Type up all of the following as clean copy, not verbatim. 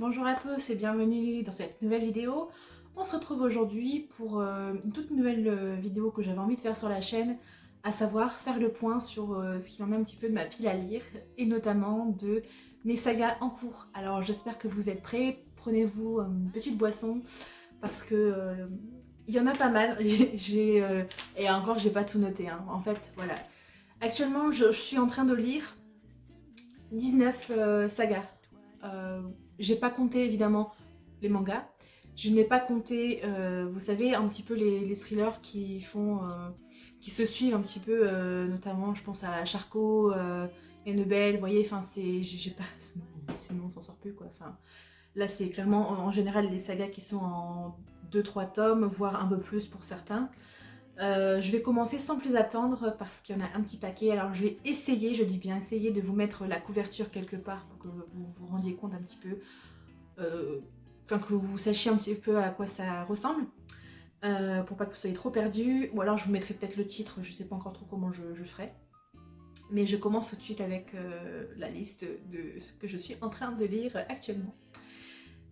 bonjour à tous et bienvenue dans cette nouvelle vidéo. On se retrouve aujourd'hui pour une toute nouvelle vidéo que j'avais envie de faire sur la chaîne, à savoir faire le point sur ce qu'il en est un petit peu de ma pile à lire et notamment de mes sagas en cours. Alors j'espère que vous êtes prêts, prenez-vous une petite boisson parce que il y en a pas mal. Et encore j'ai pas tout noté, hein. En fait voilà. Actuellement je suis en train de lire 19 sagas. Euh, j'ai pas compté évidemment les mangas. Je n'ai pas compté, vous savez, un petit peu les thrillers qui font, qui se suivent un petit peu, notamment je pense à Charcot, Annabelle, vous voyez, enfin j'ai pas, sinon on s'en sort plus quoi. Enfin, là c'est clairement en général des sagas qui sont en 2-3 tomes, voire un peu plus pour certains. Je vais commencer sans plus attendre parce qu'il y en a un petit paquet. Alors je vais essayer, je dis bien essayer, de vous mettre la couverture quelque part pour que vous vous rendiez compte un petit peu, enfin que vous sachiez un petit peu à quoi ça ressemble, pour pas que vous soyez trop perdus. Ou alors je vous mettrai peut-être le titre, je sais pas encore trop comment je ferai. Mais je commence tout de suite avec la liste de ce que je suis en train de lire actuellement.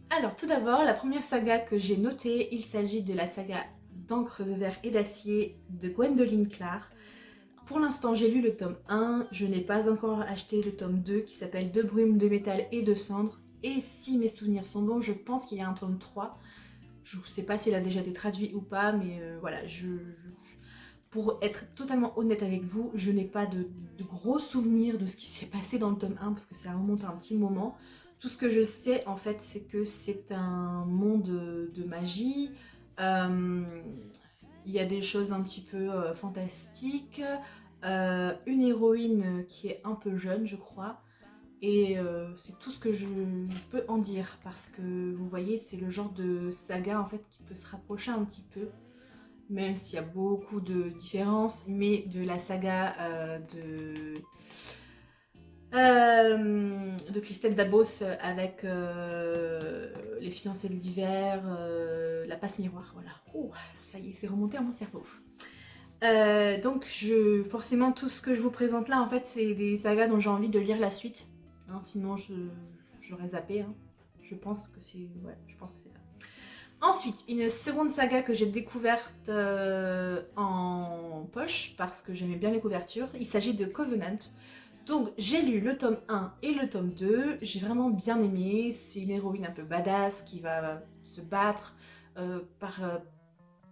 Alors tout d'abord, la première saga que j'ai notée, il s'agit de la saga d'encre de verre et d'acier de Gwendoline Clark. Pour l'instant, j'ai lu le tome 1, je n'ai pas encore acheté le tome 2 qui s'appelle De brume, de métal et de cendre. Et si mes souvenirs sont bons, je pense qu'il y a un tome 3. Je ne sais pas s'il a déjà été traduit ou pas, mais voilà, pour être totalement honnête avec vous, je n'ai pas de gros souvenirs de ce qui s'est passé dans le tome 1 parce que ça remonte à un petit moment. Tout ce que je sais en fait, c'est que c'est un monde de magie. Euh, il y a des choses un petit peu fantastiques. Une héroïne qui est un peu jeune, je crois. Et c'est tout ce que je peux en dire parce que vous voyez, c'est le genre de saga en fait qui peut se rapprocher un petit peu, même s'il y a beaucoup de différences, mais de la saga de Christelle Dabos avec les fiancés de l'hiver, la passe miroir, voilà. Oh, ça y est, c'est remonté à mon cerveau. Donc forcément tout ce que je vous présente là en fait c'est des sagas dont j'ai envie de lire la suite, hein, sinon j'aurais zappé, hein. Je pense que c'est je pense que c'est ça. Ensuite, une seconde saga que j'ai découverte en poche parce que j'aimais bien les couvertures, il s'agit de Covenant. Donc j'ai lu le tome 1 et le tome 2, j'ai vraiment bien aimé, c'est une héroïne un peu badass qui va se battre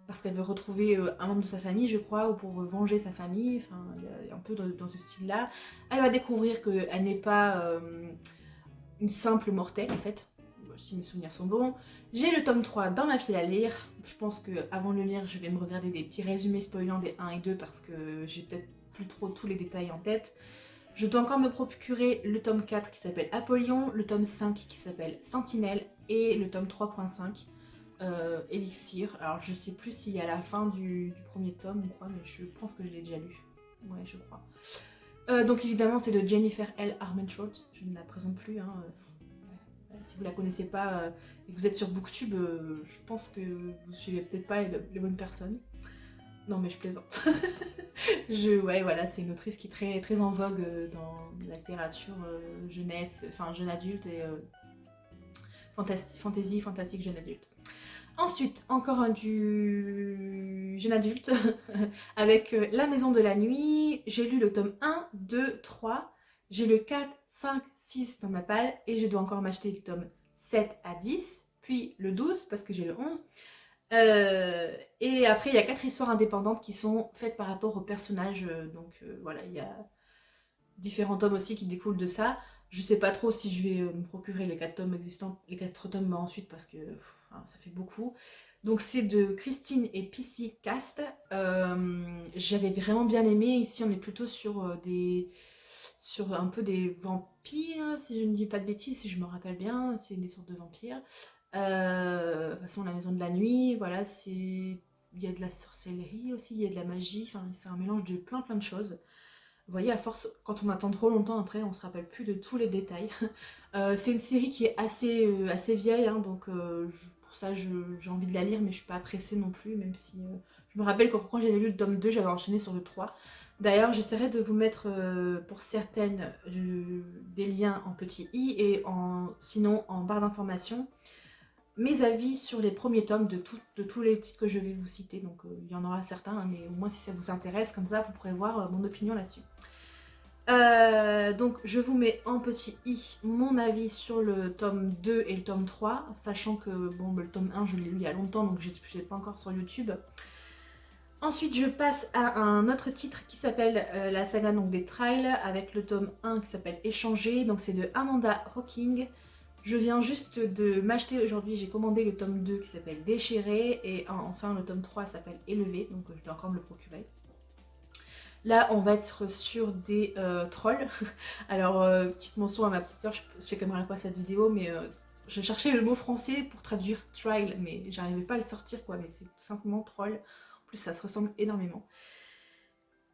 parce qu'elle veut retrouver un membre de sa famille, je crois, ou pour venger sa famille, enfin il y a un peu dans ce style-là. Elle va découvrir qu'elle n'est pas une simple mortelle en fait, si mes souvenirs sont bons. J'ai le tome 3 dans ma pile à lire. Je pense qu'avant de le lire, je vais me regarder des petits résumés spoilants des 1 et 2 parce que j'ai peut-être plus trop tous les détails en tête. Je dois encore me procurer le tome 4 qui s'appelle Apollyon, le tome 5 qui s'appelle Sentinelle et le tome 3.5 Elixir. Alors je sais plus s'il y a la fin du premier tome ou quoi, mais je pense que je l'ai déjà lu. Ouais, je crois. Donc évidemment c'est de Jennifer L. Armentrout, je ne la présente plus, hein. Si vous la connaissez pas et que vous êtes sur Booktube, je pense que vous suivez peut-être pas les bonnes personnes. Non mais je plaisante. Ouais voilà, c'est une autrice qui est très, très en vogue dans la littérature jeunesse, enfin jeune adulte et fantasy, fantastique jeune adulte. Ensuite, encore du jeune adulte avec La Maison de la Nuit. J'ai lu le tome 1, 2, 3. J'ai le 4, 5, 6 dans ma palle et je dois encore m'acheter le tome 7 à 10, puis le 12 parce que j'ai le 11. Et après, il y a 4 histoires indépendantes qui sont faites par rapport aux personnages. Donc voilà, il y a différents tomes aussi qui découlent de ça. Je sais pas trop si je vais me procurer les 4 tomes existants, les 4 tomes ensuite parce que ça fait beaucoup. Donc c'est de Christine et PC Cast. J'avais vraiment bien aimé. Ici on est plutôt sur sur un peu des vampires, si je ne dis pas de bêtises, si je me rappelle bien, c'est des sortes de vampires. De toute façon la maison de la nuit, voilà, il y a de la sorcellerie aussi, il y a de la magie, enfin c'est un mélange de plein de choses. Vous voyez, à force, quand on attend trop longtemps après, on se rappelle plus de tous les détails. C'est une série qui est assez vieille, hein, donc pour ça j'ai envie de la lire, mais je suis pas pressée non plus, même si je me rappelle que quand j'avais lu le tome 2, j'avais enchaîné sur le 3. D'ailleurs, j'essaierai de vous mettre pour certaines des liens en petit i et sinon en barre d'informations mes avis sur les premiers tomes de tous les titres que je vais vous citer. Donc il y en aura certains, hein, mais au moins si ça vous intéresse, comme ça vous pourrez voir mon opinion là-dessus. Donc je vous mets en petit i mon avis sur le tome 2 et le tome 3, sachant que bon, le tome 1 je l'ai lu il y a longtemps, donc je ne l'ai pas encore sur YouTube. Ensuite je passe à un autre titre qui s'appelle la saga donc, des Trials, avec le tome 1 qui s'appelle Échanger, donc c'est de Amanda Hawking. Je viens juste de m'acheter aujourd'hui, j'ai commandé le tome 2 qui s'appelle Déchiré, et enfin le tome 3 s'appelle Élevé, donc je dois encore me le procurer. Là, on va être sur des trolls. Alors, petite mention à ma petite soeur, je sais qu'elle m'aurait pas cette vidéo, mais je cherchais le mot français pour traduire trial, mais j'arrivais pas à le sortir, quoi. Mais c'est tout simplement troll. En plus, ça se ressemble énormément.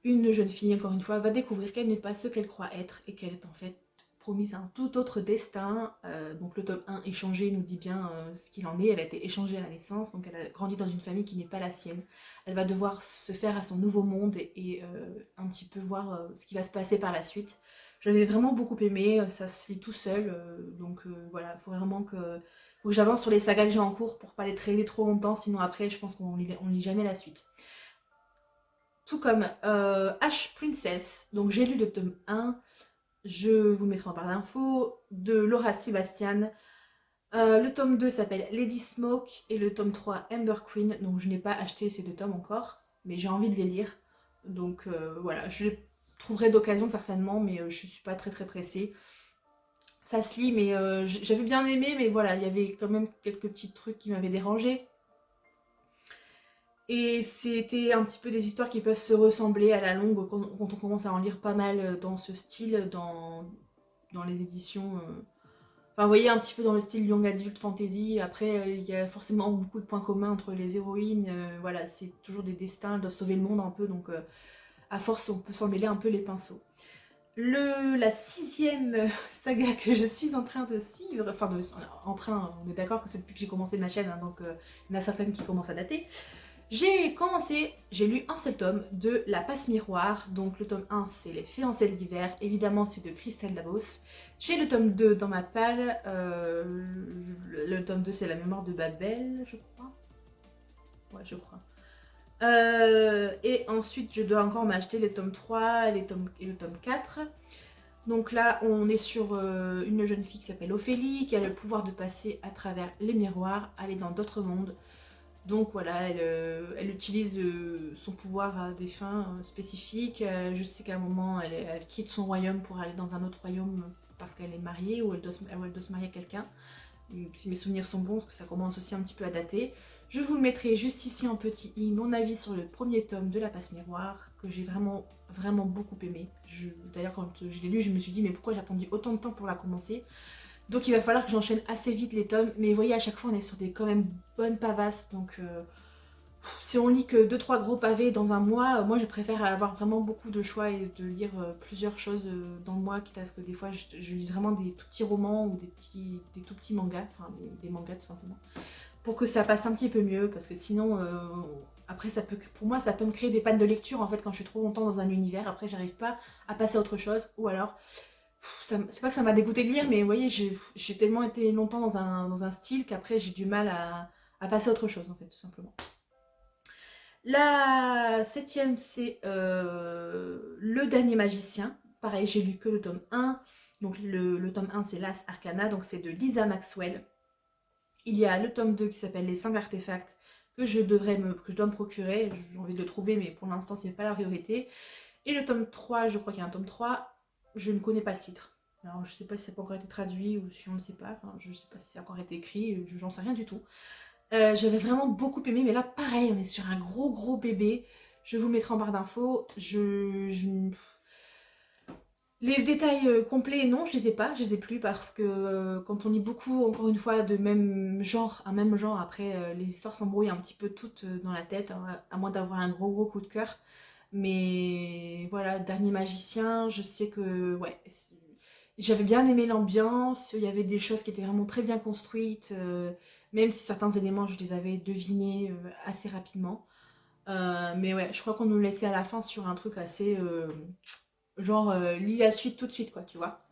Une jeune fille, encore une fois, va découvrir qu'elle n'est pas ce qu'elle croit être et qu'elle est en fait promise à un tout autre destin. Donc le tome 1 échangé nous dit bien ce qu'il en est. Elle a été échangée à la naissance, donc elle a grandi dans une famille qui n'est pas la sienne. Elle va devoir se faire à son nouveau monde et un petit peu voir ce qui va se passer par la suite. J'avais vraiment beaucoup aimé, ça se lit tout seul, donc voilà, il faut vraiment faut que j'avance sur les sagas que j'ai en cours pour pas les traîner trop longtemps, sinon après je pense qu'on lit jamais la suite. Tout comme H Princess, donc j'ai lu le tome 1, je vous mettrai en barre d'infos, de Laura Sebastian. Le tome 2 s'appelle Lady Smoke et le tome 3 Amber Queen, donc je n'ai pas acheté ces deux tomes encore, mais j'ai envie de les lire. Donc voilà, je les trouverai d'occasion certainement, mais je suis pas très pressée. Ça se lit, mais j'avais bien aimé, mais voilà, il y avait quand même quelques petits trucs qui m'avaient dérangé. Et c'était un petit peu des histoires qui peuvent se ressembler à la longue quand on commence à en lire pas mal dans ce style, dans les éditions. Enfin, vous voyez, un petit peu dans le style Young Adult Fantasy. Après, il y a forcément beaucoup de points communs entre les héroïnes. Voilà, c'est toujours des destins, elles doivent sauver le monde un peu, donc à force, on peut s'en mêler un peu les pinceaux. La 6e saga que je suis en train de suivre, enfin, on est d'accord que c'est depuis que j'ai commencé ma chaîne, hein, donc il y en a certaines qui commencent à dater. J'ai lu un seul tome de La Passe Miroir, donc le tome 1 c'est Les Fiancées de l'hiver, évidemment c'est de Christelle Dabos. J'ai le tome 2 dans ma palle, le tome 2 c'est La Mémoire de Babel, je crois. Ouais, je crois. Et ensuite je dois encore m'acheter les tomes 3 et le tome 4. Donc là on est sur une jeune fille qui s'appelle Ophélie, qui a le pouvoir de passer à travers les miroirs, aller dans d'autres mondes. Donc voilà, elle utilise son pouvoir à des fins spécifiques. Je sais qu'à un moment, elle quitte son royaume pour aller dans un autre royaume parce qu'elle est mariée ou elle doit se marier à quelqu'un. Si mes souvenirs sont bons, parce que ça commence aussi un petit peu à dater. Je vous le mettrai juste ici en petit i, mon avis sur le premier tome de La Passe Miroir, que j'ai vraiment beaucoup aimé. D'ailleurs, quand je l'ai lu, je me suis dit, mais pourquoi j'ai attendu autant de temps pour la commencer? Donc il va falloir que j'enchaîne assez vite les tomes, mais vous voyez à chaque fois on est sur des quand même bonnes pavasses, donc si on lit que 2-3 gros pavés dans un mois, moi je préfère avoir vraiment beaucoup de choix et de lire plusieurs choses dans le mois, quitte à ce que des fois je lise vraiment des tout petits romans ou des tout petits mangas, enfin des mangas tout simplement, pour que ça passe un petit peu mieux, parce que sinon après pour moi ça peut me créer des pannes de lecture en fait quand je suis trop longtemps dans un univers, après j'arrive pas à passer à autre chose, ou alors c'est pas que ça m'a dégoûté de lire, mais vous voyez, j'ai tellement été longtemps dans un style qu'après j'ai du mal à passer à autre chose en fait, tout simplement. La 7e, c'est Le Dernier Magicien. Pareil, j'ai lu que le tome 1. Donc le tome 1, c'est Las Arcana, donc c'est de Lisa Maxwell. Il y a le tome 2 qui s'appelle Les 5 artefacts que je dois me procurer. J'ai envie de le trouver, mais pour l'instant, c'est pas la priorité. Et le tome 3, je crois qu'il y a un tome 3, je ne connais pas le titre. Alors je sais pas si ça a encore été traduit ou si on ne le sait pas, enfin je sais pas si ça a encore été écrit, j'en sais rien du tout. J'avais vraiment beaucoup aimé, mais là pareil, on est sur un gros bébé. Je vous mettrai en barre d'infos. Les détails complets, non, je les ai pas, je les ai plus parce que quand on lit beaucoup, encore une fois, de même genre, un même genre, après les histoires s'embrouillent un petit peu toutes dans la tête, hein, à moins d'avoir un gros coup de cœur. Mais voilà, Dernier Magicien, je sais que ouais, j'avais bien aimé l'ambiance, il y avait des choses qui étaient vraiment très bien construites, même si certains éléments je les avais devinés assez rapidement. Mais ouais, je crois qu'on nous laissait à la fin sur un truc assez... genre, lis la suite tout de suite, quoi, tu vois.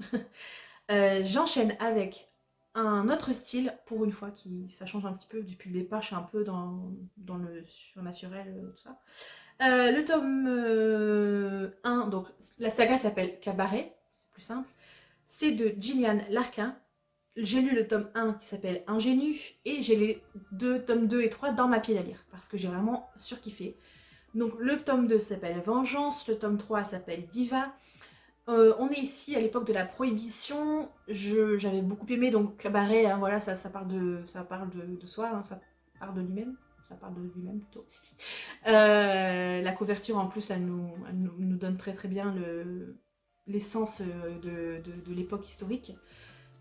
J'enchaîne avec un autre style, pour une fois, qui ça change un petit peu. Depuis le départ, je suis un peu dans le surnaturel, tout ça. Le tome 1, donc la saga s'appelle Cabaret, c'est plus simple. C'est de Gillian Larkin. J'ai lu le tome 1 qui s'appelle Ingénu et j'ai les tomes 2 et 3 dans ma pile à lire parce que j'ai vraiment surkiffé. Donc le tome 2 s'appelle Vengeance, le tome 3 s'appelle Diva. On est ici à l'époque de la prohibition. J'avais beaucoup aimé, donc Cabaret, hein, voilà, ça parle de soi, hein, ça parle de lui-même. Ça parle de lui-même plutôt. La couverture en plus, elle nous donne très très bien l'essence de l'époque historique.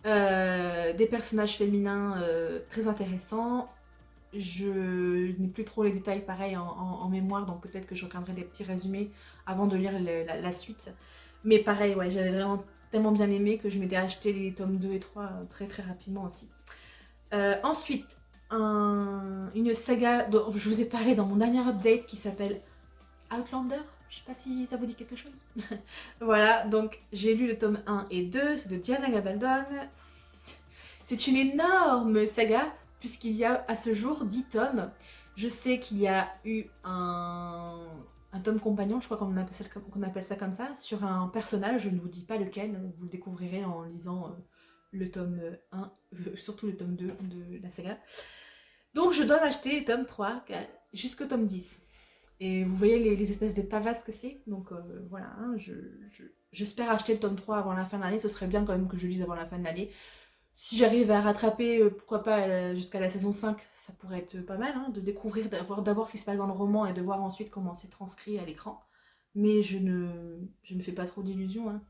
Des personnages féminins très intéressants. Je n'ai plus trop les détails pareil en mémoire, donc peut-être que je regarderai des petits résumés avant de lire la suite. Mais pareil, ouais, j'avais vraiment tellement bien aimé que je m'étais acheté les tomes 2 et 3 très très rapidement aussi. Ensuite, une saga dont je vous ai parlé dans mon dernier update qui s'appelle Outlander. Je sais pas si ça vous dit quelque chose. Voilà, donc j'ai lu le tome 1 et 2, c'est de Diana Gabaldon. C'est une énorme saga, puisqu'il y a à ce jour 10 tomes. Je sais qu'il y a eu un tome compagnon, je crois qu'on appelle ça comme ça, sur un personnage, je ne vous dis pas lequel, vous le découvrirez en lisant le tome 1, surtout le tome 2 de la saga. Donc je dois acheter le tome 3 jusqu'au tome 10. Et vous voyez les espèces de pavasses que c'est. Donc voilà, hein, j'espère acheter le tome 3 avant la fin de l'année. Ce serait bien quand même que je lise avant la fin de l'année. Si j'arrive à rattraper, pourquoi pas jusqu'à la saison 5, ça pourrait être pas mal, hein, de découvrir d'abord ce qui se passe dans le roman et de voir ensuite comment c'est transcrit à l'écran. Mais je ne fais pas trop d'illusions. Hein.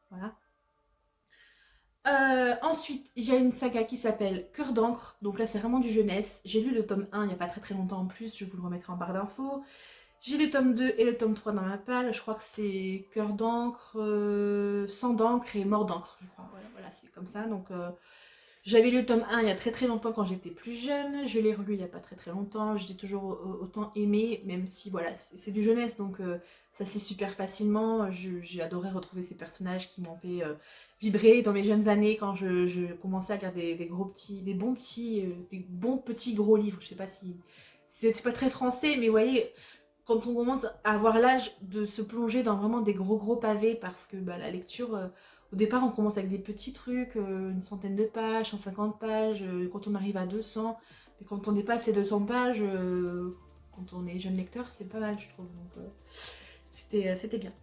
Voilà. Ensuite, il y a une saga qui s'appelle Cœur d'encre. Donc là, c'est vraiment du jeunesse. J'ai lu le tome 1 il n'y a pas très très longtemps en plus. Je vous le remettrai en barre d'infos. J'ai le tome 2 et le tome 3 dans ma palle. Je crois que c'est Cœur d'encre, Sang d'encre et Mort d'encre, je crois. Voilà, c'est comme ça. Donc, j'avais lu le tome 1 il y a très très longtemps quand j'étais plus jeune. Je l'ai relu il n'y a pas très très longtemps. Je l'ai toujours autant aimé, même si voilà, c'est du jeunesse. Donc, ça c'est super facilement. J'ai adoré retrouver ces personnages qui m'ont fait vibrer dans mes jeunes années quand je commençais à lire des bons petits gros livres. Je sais pas si. C'est pas très français, mais vous voyez, quand on commence à avoir l'âge de se plonger dans vraiment des gros pavés, parce que bah, la lecture, au départ on commence avec des petits trucs, une centaine de pages, 150 pages, quand on arrive à 200, mais quand on dépasse ces 200 pages, quand on est jeune lecteur, c'est pas mal je trouve, donc c'était bien.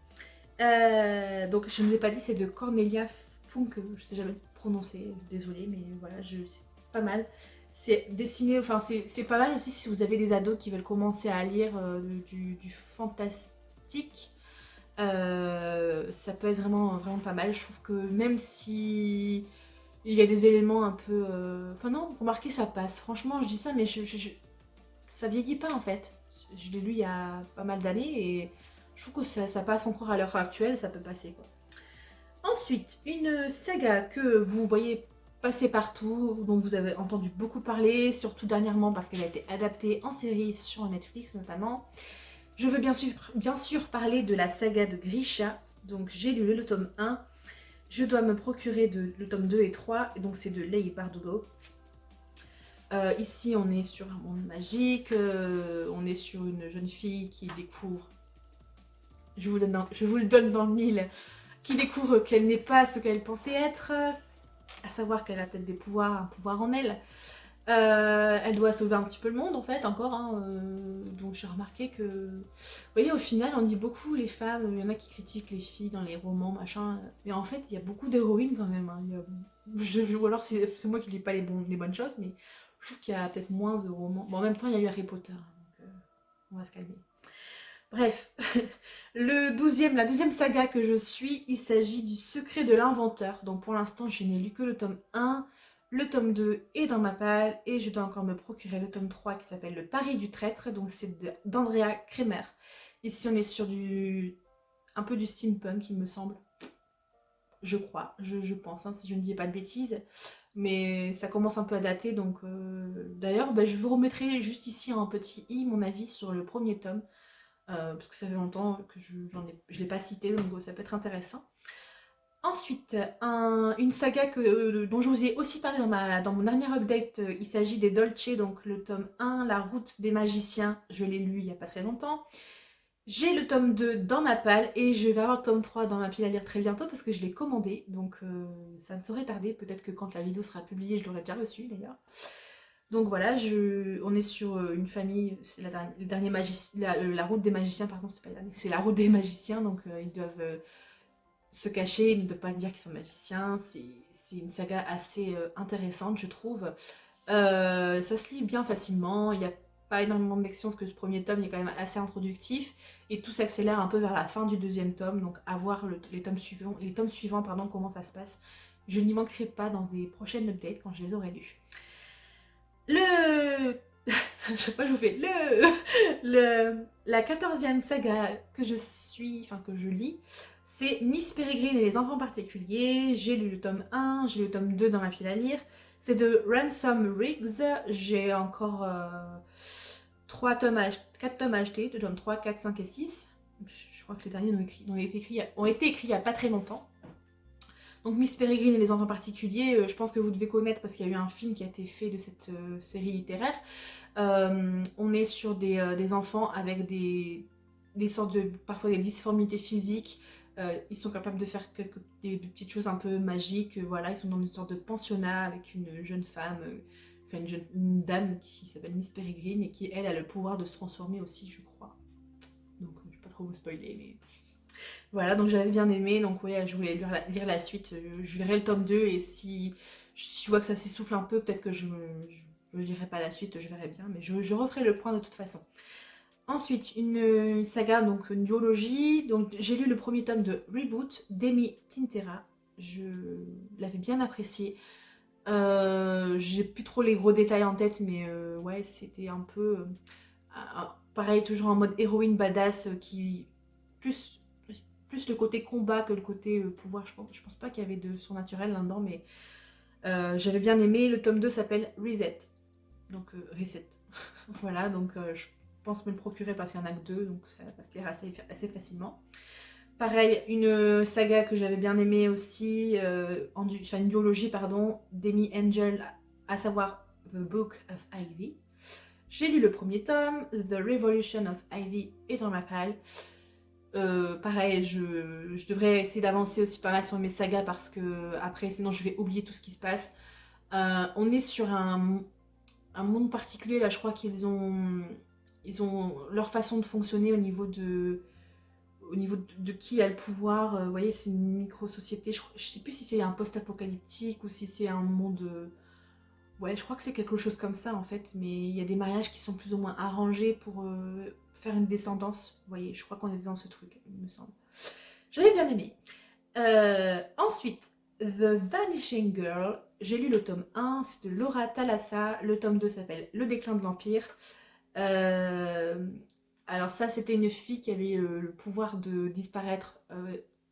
Donc je ne vous ai pas dit, c'est de Cornelia Funke, je sais jamais prononcer, désolée, mais voilà, c'est pas mal. C'est dessiné, enfin c'est pas mal aussi si vous avez des ados qui veulent commencer à lire du fantastique. Ça peut être vraiment, vraiment pas mal. Je trouve que même si il y a des éléments un peu... Enfin non, remarquez, ça passe. Franchement, je dis ça, mais ça vieillit pas en fait. Je l'ai lu il y a pas mal d'années et je trouve que ça passe encore à l'heure actuelle, ça peut passer quoi. Ensuite, une saga que vous voyez passer partout, dont vous avez entendu beaucoup parler, surtout dernièrement parce qu'elle a été adaptée en série sur Netflix notamment. Je veux bien sûr parler de la saga de Grisha. Donc j'ai lu le tome 1. Je dois me procurer le tome 2 et 3. Et donc c'est de Leigh Bardugo. Ici on est sur un monde magique. On est sur une jeune fille qui découvre... je vous le donne dans le mille. Qui découvre qu'elle n'est pas ce qu'elle pensait être. À savoir qu'elle a peut-être des pouvoirs, un pouvoir en elle. Elle doit sauver un petit peu le monde en fait encore, hein, donc j'ai remarqué que, vous voyez, au final on dit beaucoup les femmes, il y en a qui critiquent les filles dans les romans machin, mais en fait il y a beaucoup d'héroïnes quand même, hein. Ou alors c'est moi qui lis pas les bonnes choses, mais je trouve qu'il y a peut-être moins de romans. Bon, en même temps il y a eu Harry Potter, hein, donc on va se calmer. Bref, la 12e saga que je suis, il s'agit du Secret de l'inventeur. Donc pour l'instant, je n'ai lu que le tome 1, le tome 2 est dans ma palle et je dois encore me procurer le tome 3 qui s'appelle Le Pari du traître. Donc c'est d'Andrea Kremer. Ici, on est sur un peu du steampunk, il me semble. je crois, je pense, hein, si je ne dis pas de bêtises. Mais ça commence un peu à dater, donc d'ailleurs, je vous remettrai juste ici en petit i mon avis sur le premier tome, parce que ça fait longtemps que je ne l'ai pas cité, donc ça peut être intéressant. Ensuite, une saga dont je vous ai aussi parlé dans mon dernier update, il s'agit des Dolce, donc le tome 1, La route des magiciens, je l'ai lu il n'y a pas très longtemps. J'ai le tome 2 dans ma palle et je vais avoir le tome 3 dans ma pile à lire très bientôt parce que je l'ai commandé, donc ça ne saurait tarder, peut-être que quand la vidéo sera publiée, je l'aurai déjà reçu d'ailleurs. Donc voilà, on est sur une famille, c'est le dernier la route des magiciens, pardon, c'est pas le dernier, c'est la route des magiciens, donc ils doivent se cacher, ils ne doivent pas dire qu'ils sont magiciens. C'est une saga assez intéressante, je trouve. Ça se lit bien facilement, il n'y a pas énormément d'action parce que ce premier tome est quand même assez introductif et tout s'accélère un peu vers la fin du deuxième tome, donc à voir les tomes suivants pardon, comment ça se passe. Je n'y manquerai pas dans des prochaines updates quand je les aurai lus. Je sais pas, je vous fais la 14e saga que je lis, c'est Miss Peregrine et les enfants particuliers. J'ai lu le tome 1, j'ai lu le tome 2 dans ma pile à lire. C'est de Ransom Riggs. J'ai encore 4 tomes à acheter, de tome 3, 4, 5 et 6. Je crois que les derniers ont été écrits il n'y a pas très longtemps. Donc Miss Peregrine et les enfants particuliers, je pense que vous devez connaître parce qu'il y a eu un film qui a été fait de cette série littéraire. On est sur des enfants avec des sortes parfois des difformités physiques. Ils sont capables de faire des petites choses un peu magiques. Voilà, ils sont dans une sorte de pensionnat avec une jeune femme, une dame qui s'appelle Miss Peregrine et qui, elle, a le pouvoir de se transformer aussi, je crois. Donc, je ne vais pas trop vous spoiler, mais... Voilà, donc j'avais bien aimé, donc ouais, je voulais lire la suite. Je verrai le tome 2 et si je vois que ça s'essouffle un peu, peut-être que je lirai pas la suite, je verrai bien, mais je referai le point de toute façon. Ensuite, une saga, donc une duologie. Donc j'ai lu le premier tome de Reboot d'Amy Tintera. Je l'avais bien apprécié. J'ai plus trop les gros détails en tête, mais ouais, c'était un peu pareil, toujours en mode héroïne badass qui plus le côté combat que le côté pouvoir. Je pense pas qu'il y avait de surnaturel là-dedans, mais j'avais bien aimé. Le tome 2 s'appelle Reset. Donc Reset. Voilà, donc je pense me le procurer parce qu'il n'y en a que 2, donc ça va se lire assez facilement. Pareil, une saga que j'avais bien aimée aussi, une duologie, pardon, d'Amy Angel, à savoir The Book of Ivy. J'ai lu le premier tome, The Revolution of Ivy est dans ma palle. Pareil, je devrais essayer d'avancer aussi pas mal sur mes sagas parce que après, sinon je vais oublier tout ce qui se passe. On est sur un monde particulier, là je crois qu'ils ont leur façon de fonctionner au niveau de qui a le pouvoir. Vous voyez, c'est une micro-société, je sais plus si c'est un post-apocalyptique ou si c'est un monde... ouais, je crois que c'est quelque chose comme ça en fait, mais il y a des mariages qui sont plus ou moins arrangés pour faire une descendance. Vous voyez, je crois qu'on est dans ce truc, il me semble. J'avais bien aimé. Ensuite, The Vanishing Girl, j'ai lu le tome 1, c'est de Laura Thalassa. Le tome 2 s'appelle Le déclin de l'Empire. Alors ça, c'était une fille qui avait le pouvoir de disparaître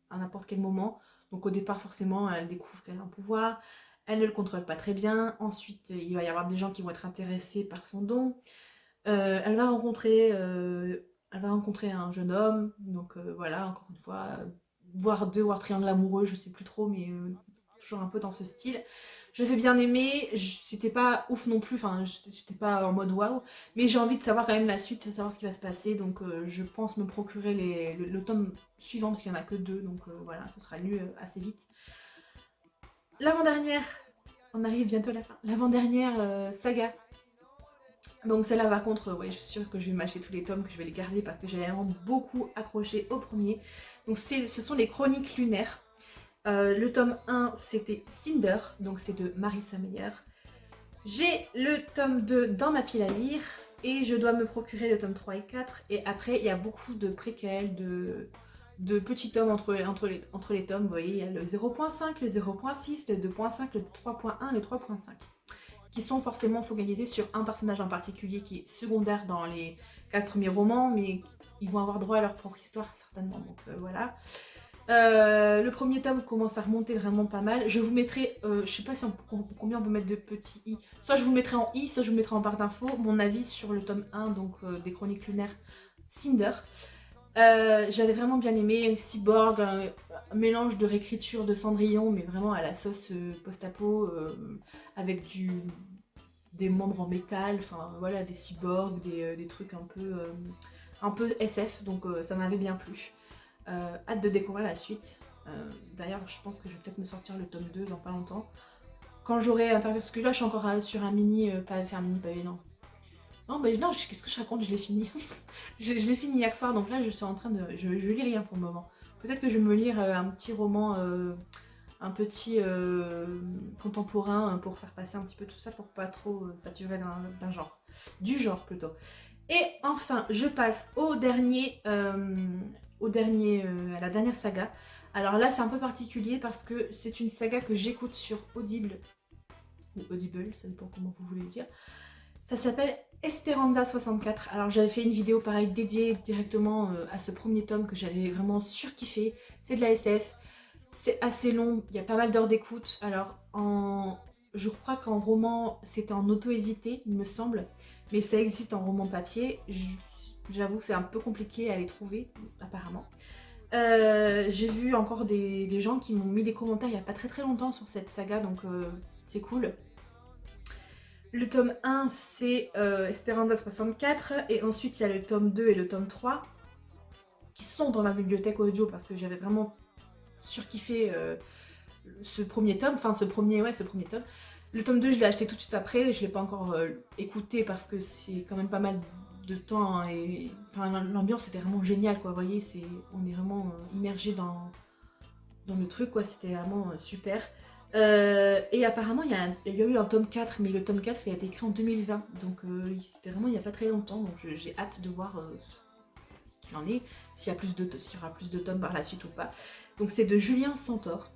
à n'importe quel moment. Donc au départ, forcément, elle découvre qu'elle a un pouvoir. Elle ne le contrôle pas très bien. Ensuite, il va y avoir des gens qui vont être intéressés par son don. Elle va rencontrer un jeune homme. Donc voilà, encore une fois, voire deux, voire triangle amoureux, je sais plus trop, mais toujours un peu dans ce style. J'avais bien aimé, c'était pas ouf non plus, enfin j'étais pas en mode waouh, mais j'ai envie de savoir quand même la suite, de savoir ce qui va se passer, donc je pense me procurer le tome suivant parce qu'il n'y en a que 2, donc voilà, ce sera lu assez vite. L'avant-dernière, on arrive bientôt à la fin, l'avant-dernière saga. Donc celle-là par contre, ouais, je suis sûre que je vais m'acheter tous les tomes, que je vais les garder parce que j'ai vraiment beaucoup accroché au premier. Donc ce sont les Chroniques lunaires. Le tome 1, c'était Cinder, donc c'est de Marissa Meyer. J'ai le tome 2 dans ma pile à lire et je dois me procurer le tome 3 et 4. Et après, il y a beaucoup de préquels, de petits tomes entre les tomes. Vous voyez, il y a le 0.5, le 0.6, le 2.5, le 3.1, le 3.5. Qui sont forcément focalisés sur un personnage en particulier qui est secondaire dans les 4 premiers romans, mais ils vont avoir droit à leur propre histoire certainement. Donc voilà. Le premier tome commence à remonter vraiment pas mal. Je vous mettrai, je sais pas si combien on peut mettre de petits i. Soit je vous mettrai en i, soit je vous mettrai en barre d'infos mon avis sur le tome 1, donc des chroniques lunaires Cinder. J'avais vraiment bien aimé Cyborg, un mélange de réécriture de Cendrillon, mais vraiment à la sauce post-apo, avec des membres en métal, enfin voilà, des cyborgs, des trucs un peu SF, donc ça m'avait bien plu. Hâte de découvrir la suite. D'ailleurs, je pense que je vais peut-être me sortir le tome 2 dans pas longtemps. Quand j'aurai interviewé, parce que là je suis encore sur un mini, pas faire un mini pavé, non. Non, mais non, qu'est-ce que je raconte, je l'ai fini. je l'ai fini hier soir, donc là je suis en train de... Je lis rien pour le moment. Peut-être que je vais me lire un petit roman, un petit contemporain pour faire passer un petit peu tout ça, pour pas trop saturer d'un genre. Du genre plutôt. Et enfin, je passe à la dernière saga. Alors là, c'est un peu particulier parce que c'est une saga que j'écoute sur Audible, ou Audible, ça dépend comment vous voulez le dire. Ça s'appelle Esperanza 64. Alors j'avais fait une vidéo pareil dédiée directement à ce premier tome que j'avais vraiment surkiffé. C'est de la SF, c'est assez long, il y a pas mal d'heures d'écoute. Alors je crois qu'en roman c'était en auto-édité, il me semble, mais ça existe en roman papier. J'avoue que c'est un peu compliqué à les trouver apparemment. J'ai vu encore des gens qui m'ont mis des commentaires il n'y a pas très longtemps sur cette saga, donc c'est cool. Le tome 1, c'est Esperanza 64, et ensuite il y a le tome 2 et le tome 3, qui sont dans ma bibliothèque audio, parce que j'avais vraiment surkiffé ce premier tome, enfin ce premier tome. Le tome 2, je l'ai acheté tout de suite après, je ne l'ai pas encore écouté, parce que c'est quand même pas mal de temps, hein, et enfin, l'ambiance était vraiment géniale, quoi, vous voyez, on est vraiment immergé dans le truc, quoi, c'était vraiment super. Et apparemment, il y a eu un tome 4, mais le tome 4 il a été écrit en 2020, donc c'était vraiment il n'y a pas très longtemps, donc j'ai hâte de voir ce qu'il en est, s'il y aura plus de tomes par la suite ou pas. Donc c'est de Julien Santor.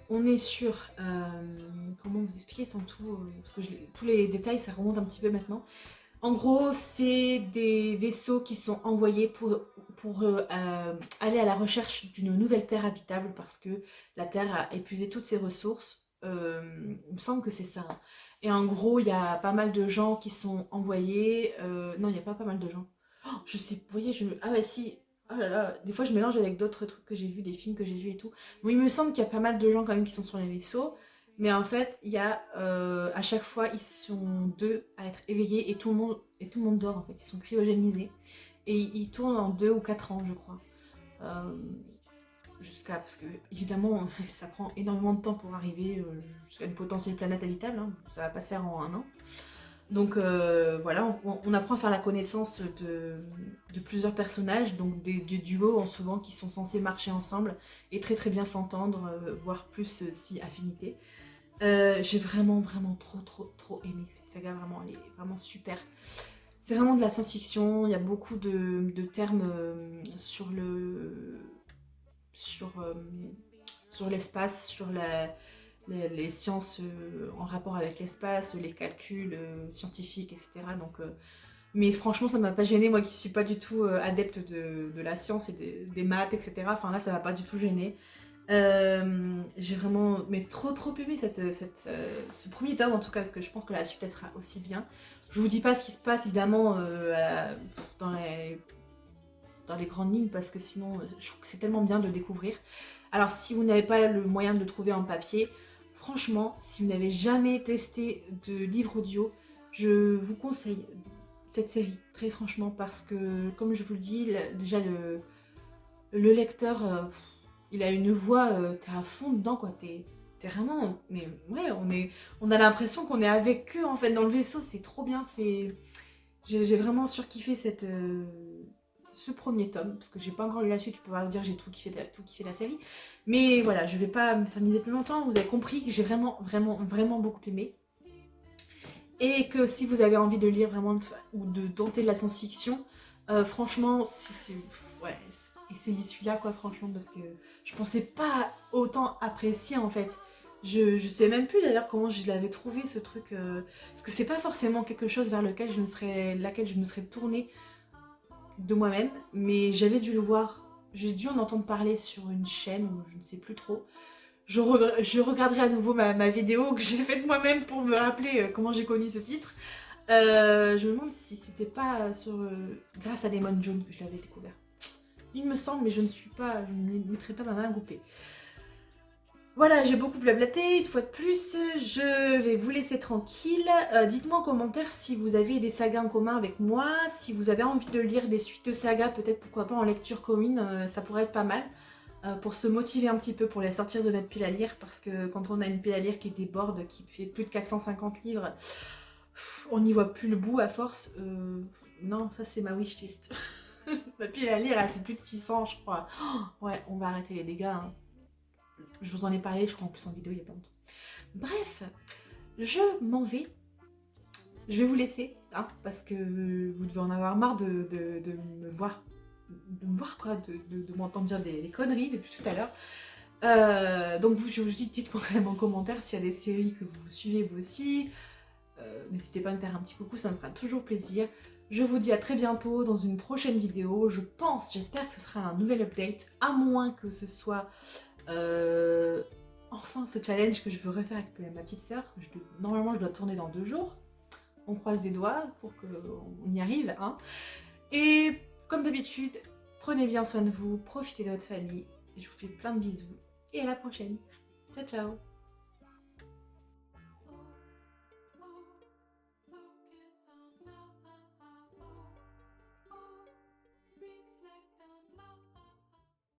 On est sur, comment vous expliquer sans tout, parce que tous les détails ça remonte un petit peu maintenant. En gros, c'est des vaisseaux qui sont envoyés pour aller à la recherche d'une nouvelle terre habitable parce que la Terre a épuisé toutes ses ressources. Il me semble que c'est ça. Et en gros, il y a pas mal de gens qui sont envoyés. Non, il n'y a pas mal de gens. Oh, je sais, vous voyez, ah ouais, si. Oh là là, des fois je mélange avec d'autres trucs que j'ai vus, des films que j'ai vus et tout. Bon, il me semble qu'il y a pas mal de gens quand même qui sont sur les vaisseaux. Mais en fait, il y a à chaque fois, ils sont deux à être éveillés et tout le monde dort en fait. Ils sont cryogénisés et ils tournent en 2 ou 4 ans, je crois. Euh, parce que évidemment, ça prend énormément de temps pour arriver jusqu'à une potentielle planète habitable. Hein. Ça va pas se faire en un an. Donc voilà, on apprend à faire la connaissance de plusieurs personnages, donc des duos souvent qui sont censés marcher ensemble et très bien s'entendre, voire plus si affinité. J'ai vraiment trop aimé cette saga, vraiment, elle est vraiment super. C'est vraiment de la science-fiction, il y a beaucoup de termes sur l'espace, sur les sciences en rapport avec l'espace, les calculs scientifiques, etc. Donc, mais franchement, ça m'a pas gêné, moi qui suis pas du tout adepte de la science et des maths, etc. Enfin là, ça m'a pas du tout gêné. J'ai vraiment trop aimé ce premier tome en tout cas, parce que je pense que la suite elle sera aussi bien. Je vous dis pas ce qui se passe évidemment dans les grandes lignes, parce que sinon je trouve que c'est tellement bien de le découvrir. Alors si vous n'avez pas le moyen de le trouver en papier, franchement, si vous n'avez jamais testé de livre audio, je vous conseille cette série, très franchement, parce que comme je vous le dis, déjà le lecteur, il a une voix, t'es à fond dedans, quoi. T'es vraiment... Mais ouais, on a l'impression qu'on est avec eux, en fait, dans le vaisseau. C'est trop bien. J'ai vraiment surkiffé ce premier tome, parce que j'ai pas encore lu la suite. Tu peux pas me dire que j'ai tout kiffé la série. Mais voilà, je vais pas m'éterniser plus longtemps. Vous avez compris que j'ai vraiment beaucoup aimé. Et que si vous avez envie de lire vraiment ou de tenter de la science-fiction, franchement, ouais, essayez celui-là, quoi, franchement, parce que je pensais pas autant apprécier, en fait. Je sais même plus d'ailleurs comment je l'avais trouvé, ce truc, parce que c'est pas forcément quelque chose vers laquelle je me serais tournée de moi-même, mais j'avais dû le voir, j'ai dû en entendre parler sur une chaîne ou je ne sais plus trop. Je regarderai à nouveau ma vidéo que j'ai faite moi-même pour me rappeler comment j'ai connu ce titre. Je me demande si c'était pas grâce à Lemon Jones que je l'avais découvert. Il me semble, mais je ne mettrai pas ma main à couper. Voilà, j'ai beaucoup blablaté, une fois de plus, je vais vous laisser tranquille. Dites-moi en commentaire si vous avez des sagas en commun avec moi, si vous avez envie de lire des suites de sagas, peut-être pourquoi pas en lecture commune, ça pourrait être pas mal. Pour se motiver un petit peu pour les sortir de notre pile à lire, parce que quand on a une pile à lire qui déborde, qui fait plus de 450 livres, on n'y voit plus le bout à force. Non, ça c'est ma wishlist. Ma pile à lire, elle fait plus de 600, je crois. Oh, ouais, on va arrêter les dégâts, hein. Je vous en ai parlé, je crois en plus en vidéo il y a pas longtemps. Bref, je m'en vais. Je vais vous laisser, hein, parce que vous devez en avoir marre de me voir. De me voir quoi, de m'entendre dire des conneries depuis tout à l'heure. Donc je vous dis, dites-moi quand même en commentaire s'il y a des séries que vous suivez vous aussi. N'hésitez pas à me faire un petit coucou, ça me fera toujours plaisir. Je vous dis à très bientôt dans une prochaine vidéo. J'espère que ce sera un nouvel update, à moins que ce soit enfin ce challenge que je veux refaire avec ma petite sœur. Normalement je dois tourner dans 2 jours. On croise les doigts pour qu'on y arrive, hein. Et comme d'habitude, prenez bien soin de vous, profitez de votre famille. Je vous fais plein de bisous et à la prochaine. Ciao ciao.